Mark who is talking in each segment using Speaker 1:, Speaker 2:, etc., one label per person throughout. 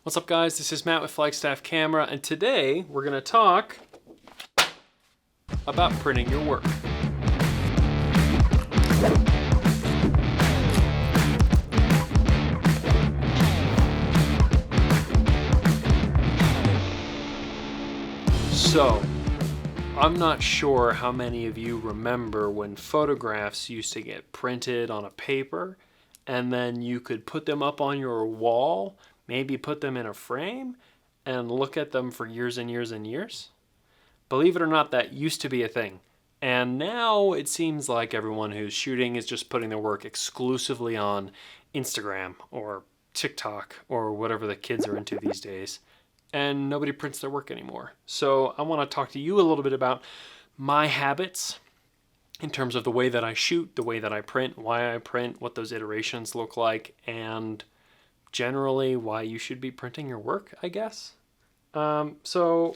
Speaker 1: What's up, guys? This is Matt with Flagstaff Camera, and today we're going to talk about printing your work. So, I'm not sure how many of you remember when photographs used to get printed on a paper and then you could put them up on your wall, maybe put them in a frame and look at them for years and years and years. Believe it or not, that used to be a thing. And now it seems like everyone who's shooting is just putting their work exclusively on Instagram or TikTok or whatever the kids are into these days. And nobody prints their work anymore. So I want to talk to you a little bit about my habits in terms of the way that I shoot, the way that I print, why I print, what those iterations look like, and generally why you should be printing your work, I guess. So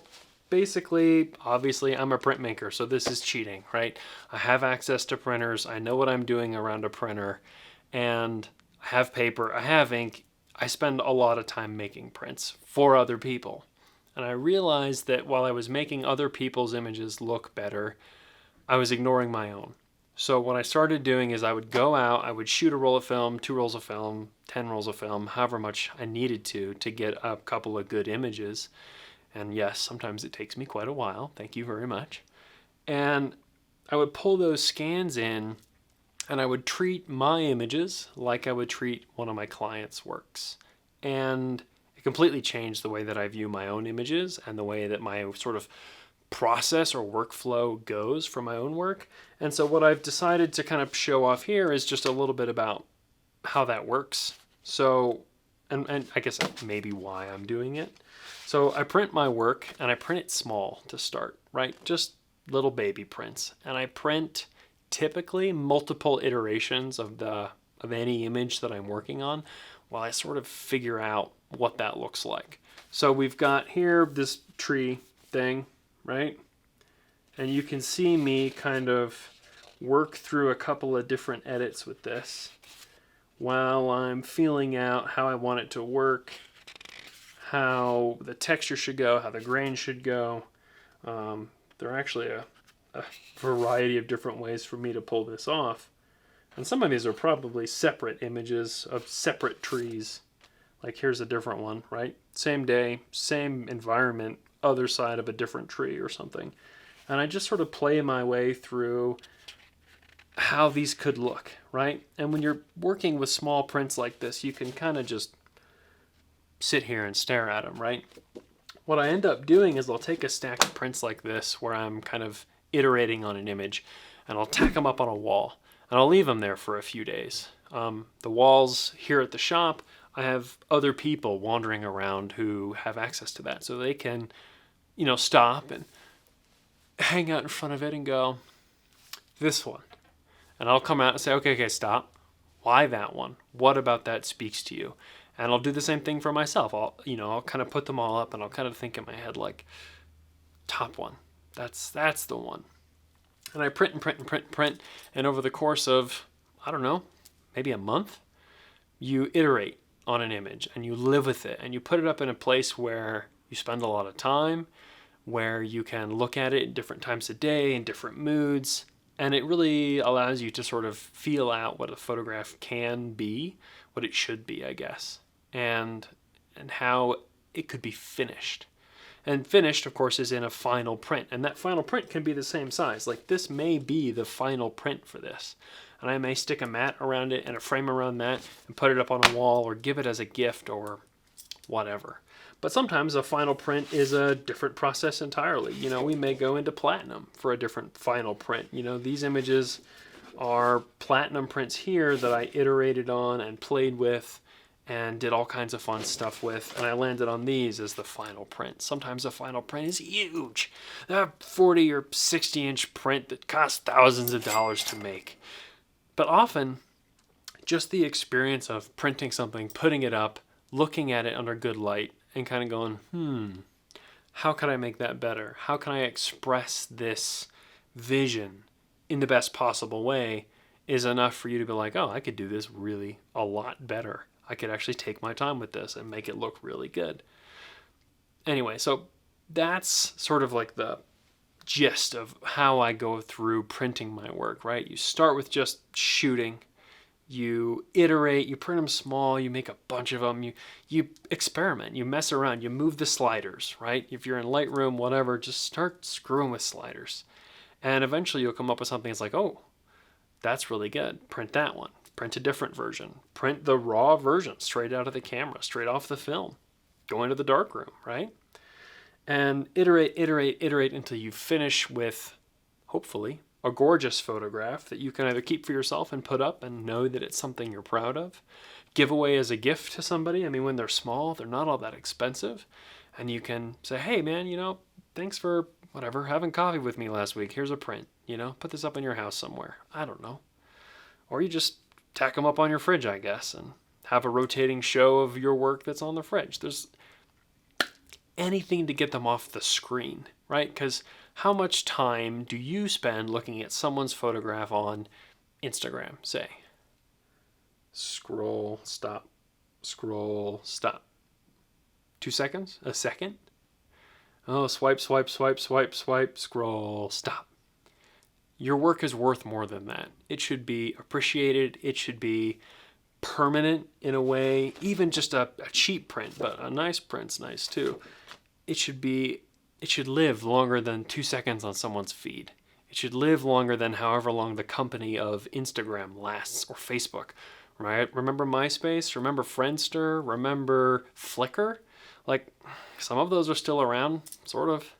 Speaker 1: basically, obviously, I'm a printmaker, so this is cheating, right? I have access to printers. I know what I'm doing around a printer, and I have paper, I have ink. I spend a lot of time making prints for other people. And I realized that while I was making other people's images look better, I was ignoring my own. So what I started doing is I would go out, I would shoot a roll of film, 2 rolls of film, 10 rolls of film, however much I needed to get a couple of good images. And yes, sometimes it takes me quite a while. Thank you very much. And I would pull those scans in, and I would treat my images like I would treat one of my clients' works. And it completely changed the way that I view my own images and the way that my sort of process or workflow goes for my own work. And so what I've decided to kind of show off here is just a little bit about how that works. So, and I guess maybe why I'm doing it. So I print my work, and I print it small to start, right? Just little baby prints. And I print typically multiple iterations of any image that I'm working on while I sort of figure out what that looks like. So we've got here this tree thing, right? And you can see me kind of work through a couple of different edits with this while I'm feeling out how I want it to work, how the texture should go, how the grain should go. There are actually a variety of different ways for me to pull this off. And some of these are probably separate images of separate trees. Like here's a different one, right? Same day, same environment, other side of a different tree or something. And I just sort of play my way through how these could look, right? And when you're working with small prints like this, you can kind of just sit here and stare at them, right? What I end up doing is I'll take a stack of prints like this where I'm kind of iterating on an image, and I'll tack them up on a wall, and I'll leave them there for a few days. The walls here at the shop, I have other people wandering around who have access to that, so they can, stop and hang out in front of it and go, this one. And I'll come out and say, okay, stop. Why that one? What about that speaks to you? And I'll do the same thing for myself. I'll kind of put them all up, and I'll kind of think in my head like, top one. That's the one. And I print and print and print and print. And over the course of, I don't know, maybe a month, you iterate on an image and you live with it. And you put it up in a place where you spend a lot of time, where you can look at it at different times of day, in different moods. And it really allows you to sort of feel out what a photograph can be, what it should be, I guess, and how it could be finished. And finished, of course, is in a final print. And that final print can be the same size. Like this may be the final print for this. And I may stick a mat around it and a frame around that and put it up on a wall or give it as a gift or whatever. But sometimes a final print is a different process entirely. We may go into platinum for a different final print. These images are platinum prints here that I iterated on and played with and did all kinds of fun stuff with, and I landed on these as the final print. Sometimes the final print is huge. A 40 or 60 inch print that costs thousands of dollars to make. But often, just the experience of printing something, putting it up, looking at it under good light, and kind of going, how can I make that better? How can I express this vision in the best possible way is enough for you to be like, oh, I could do this really a lot better. I could actually take my time with this and make it look really good. Anyway, so that's sort of like the gist of how I go through printing my work, right? You start with just shooting, you iterate, you print them small, you make a bunch of them, you experiment, you mess around, you move the sliders, right? If you're in Lightroom, whatever, just start screwing with sliders. And eventually you'll come up with something that's like, oh, that's really good. Print that one. Print a different version. Print the raw version straight out of the camera, straight off the film. Go into the darkroom, right? And iterate until you finish with, hopefully, a gorgeous photograph that you can either keep for yourself and put up and know that it's something you're proud of. Give away as a gift to somebody. I mean, when they're small, they're not all that expensive. And you can say, hey, man, thanks for whatever, having coffee with me last week. Here's a print, put this up in your house somewhere. I don't know. Or you just tack them up on your fridge, I guess, and have a rotating show of your work that's on the fridge. There's anything to get them off the screen, right? Because how much time do you spend looking at someone's photograph on Instagram, say? Scroll, stop, scroll, stop. 2 seconds? A second? Oh, swipe, swipe, swipe, swipe, swipe, scroll, stop. Your work is worth more than that. It should be appreciated. It should be permanent in a way. Even just a cheap print, but a nice print's nice too. It should live longer than 2 seconds on someone's feed. It should live longer than however long the company of Instagram lasts, or Facebook, right? Remember MySpace? Remember Friendster? Remember Flickr? Like, some of those are still around, sort of,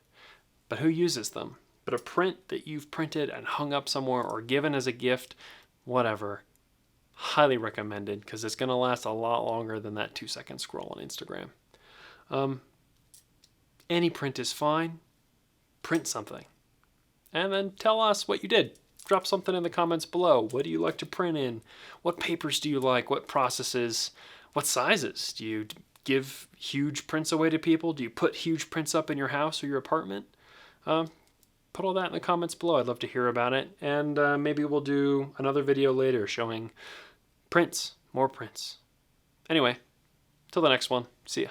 Speaker 1: but who uses them? But a print that you've printed and hung up somewhere or given as a gift, whatever, highly recommended, because it's going to last a lot longer than that 2-second scroll on Instagram. Any print is fine. Print something. And then tell us what you did. Drop something in the comments below. What do you like to print in? What papers do you like? What processes? What sizes? Do you give huge prints away to people? Do you put huge prints up in your house or your apartment? Put all that in the comments below. I'd love to hear about it. And maybe we'll do another video later showing prints, more prints. Anyway, till the next one. See ya.